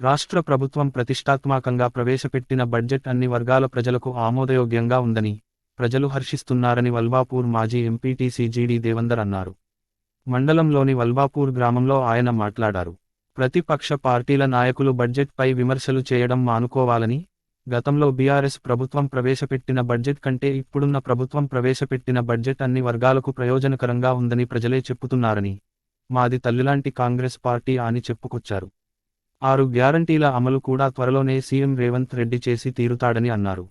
రాష్ట్ర ప్రభుత్వం ప్రతిష్టాత్మకంగా ప్రవేశపెట్టిన బడ్జెట్ అన్ని వర్గాల ప్రజలకు ఆమోదయోగ్యంగా ఉందని, ప్రజలు హర్షిస్తున్నారని వల్వాపూర్ మాజీ ఎంపీటీసీ జీడి దేవందర్ అన్నారు. మండలంలోని వల్వాపూర్ గ్రామంలో ఆయన మాట్లాడారు. ప్రతిపక్ష పార్టీల నాయకులు బడ్జెట్పై విమర్శలు చేయడం మానుకోవాలని, గతంలో బీఆర్ఎస్ ప్రభుత్వం ప్రవేశపెట్టిన బడ్జెట్ కంటే ఇప్పుడున్న ప్రభుత్వం ప్రవేశపెట్టిన బడ్జెట్ అన్ని వర్గాలకు ప్రయోజనకరంగా ఉందని ప్రజలే చెప్పుతున్నారని, మాది తల్లిలాంటి కాంగ్రెస్ పార్టీ అని చెప్పుకొచ్చారు. 6 గ్యారంటీల అమలు కూడా త్వరలోనే సీఎం రేవంత్ రెడ్డి చేసి తీరుతాడని అన్నారు.